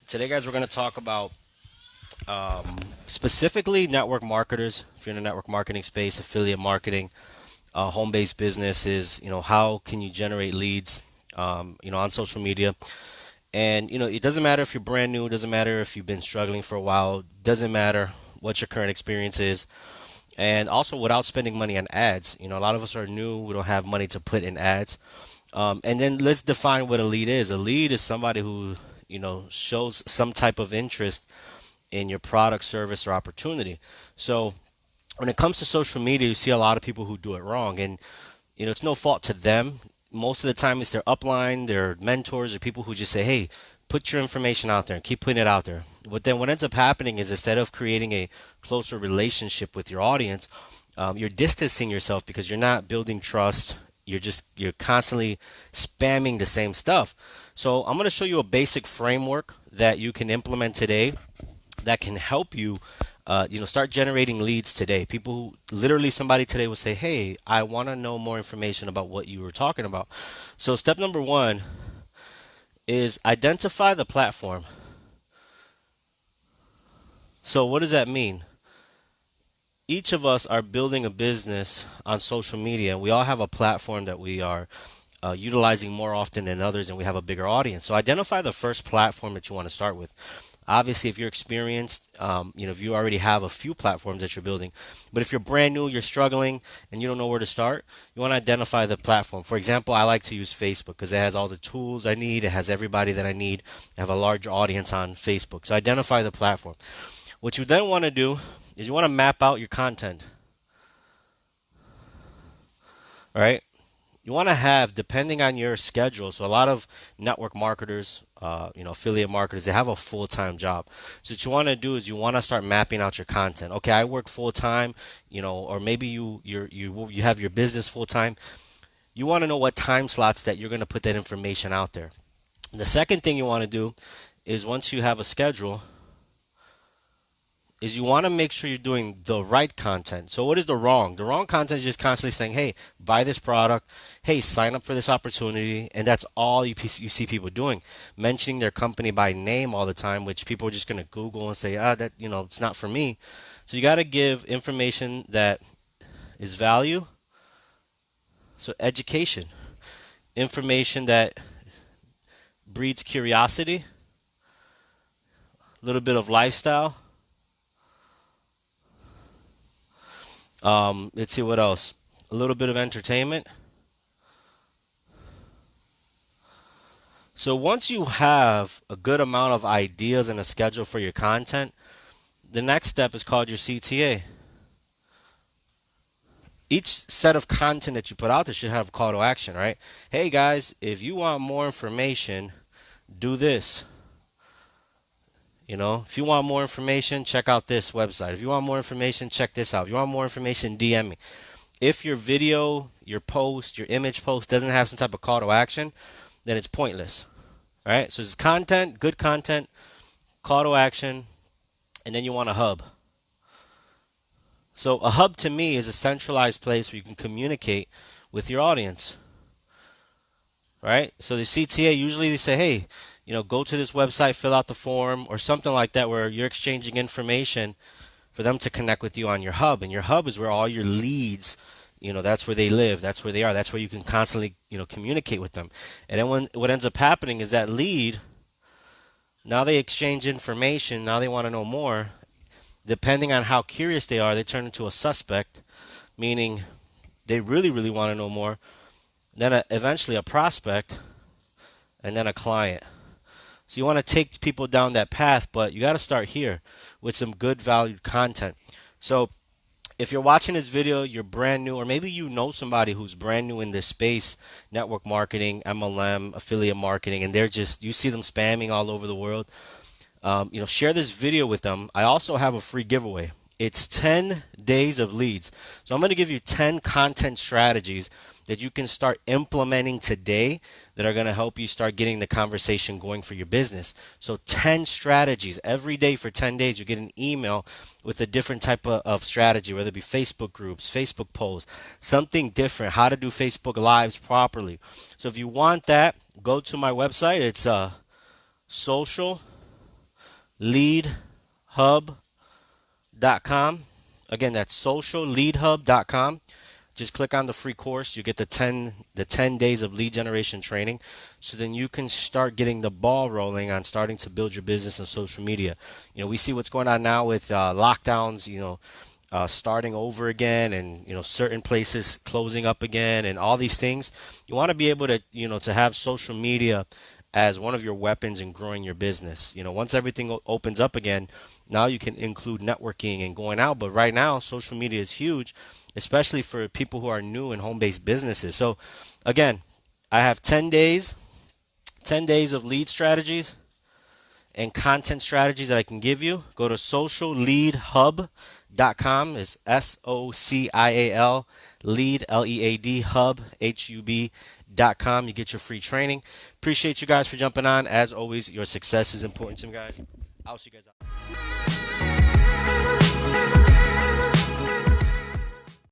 Today, guys, we're going to talk about specifically network marketers. If you're in the network marketing space, affiliate marketing, home-based businesses, how can you generate leads, on social media? And, it doesn't matter if you're brand new, it doesn't matter if you've been struggling for a while, it doesn't matter what your current experience is. And also without spending money on ads, a lot of us are new, we don't have money to put in ads. And then let's define what a lead is. A lead is somebody who, shows some type of interest in your product, service, or opportunity. So when it comes to social media, you see a lot of people who do it wrong, and it's no fault to them. Most of the time, it's their upline, their mentors, or people who just say, "Hey, put your information out there and keep putting it out there." But then what ends up happening is instead of creating a closer relationship with your audience, you're distancing yourself because you're not building trust. You're constantly spamming the same stuff. So I'm going to show you a basic framework that you can implement today that can help you start generating leads today. People who literally somebody today will say, "Hey, I want to know more information about what you were talking about." So step number one is identify the platform. So what does that mean? Each of us are building a business on social media, and we all have a platform that we are utilizing more often than others, and we have a bigger audience. So identify the first platform that you want to start with. Obviously, if you're experienced, if you already have a few platforms that you're building, but if you're brand new, you're struggling, and you don't know where to start, you want to identify the platform. For example, I like to use Facebook because it has all the tools I need. It has everybody that I need. I have a large audience on Facebook. So identify the platform. What you then want to do is you want to map out your content. All right. You want to have, depending on your schedule. So a lot of network marketers, affiliate marketers, they have a full-time job. So what you want to do is you want to start mapping out your content. Okay, I work full-time, or maybe you have your business full-time. You want to know what time slots that you're going to put that information out there. The second thing you want to do is once you have a schedule, is you want to make sure you're doing the right content. So what is the wrong? The wrong content is just constantly saying, "Hey, buy this product. Hey, sign up for this opportunity." And that's all you see people doing, mentioning their company by name all the time, which people are just going to Google and say, that, it's not for me. So you got to give information that is value. So education, information that breeds curiosity, a little bit of lifestyle. Let's see what else. A little bit of entertainment. So once you have a good amount of ideas and a schedule for your content, the next step is called your CTA. Each set of content that you put out there should have a call to action, right? Hey guys, if you want more information, do this. If you want more information, check out this website. If you want more information, check this out. If you want more information, DM me. If your video, your post, your image post doesn't have some type of call to action, then it's pointless. All right? So it's content, good content, call to action, and then you want a hub. So a hub to me is a centralized place where you can communicate with your audience. Right? So the CTA usually they say, "Hey, go to this website, fill out the form," or something like that, where you're exchanging information for them to connect with you on your hub. And your hub is where all your leads, that's where they live, that's where they are, that's where you can constantly, communicate with them. And then what ends up happening is that lead, now they exchange information, now they want to know more. Depending on how curious they are, they turn into a suspect, meaning they really, really want to know more. Then eventually a prospect, and then a client. So you want to take people down that path, but you got to start here with some good valued content. So if you're watching this video, you're brand new, or maybe you know somebody who's brand new in this space, network marketing, MLM, affiliate marketing, and you see them spamming all over the world. Share this video with them. I also have a free giveaway. It's 10 days of leads. So I'm going to give you 10 content strategies that you can start implementing today that are going to help you start getting the conversation going for your business. So 10 strategies every day for 10 days. You get an email with a different type of strategy, whether it be Facebook groups, Facebook posts, something different, how to do Facebook Lives properly. So if you want that, go to my website. It's social socialleadhub.com. Again, that's socialleadhub.com. Just click on the free course. You get the 10 days of lead generation training. So then you can start getting the ball rolling on starting to build your business on social media. We see what's going on now with lockdowns, starting over again, and certain places closing up again, and all these things. You want to be able to to have social media as one of your weapons in growing your business. Once everything opens up again, now you can include networking and going out. But right now, social media is huge, especially for people who are new in home-based businesses. So again, I have 10 days of lead strategies and content strategies that I can give you. Go to socialleadhub.com. It's SOCIAL lead LEAD hub HUB.com. You get your free training. Appreciate you guys for jumping on. As always, your success is important to me, guys. I'll see you guys out.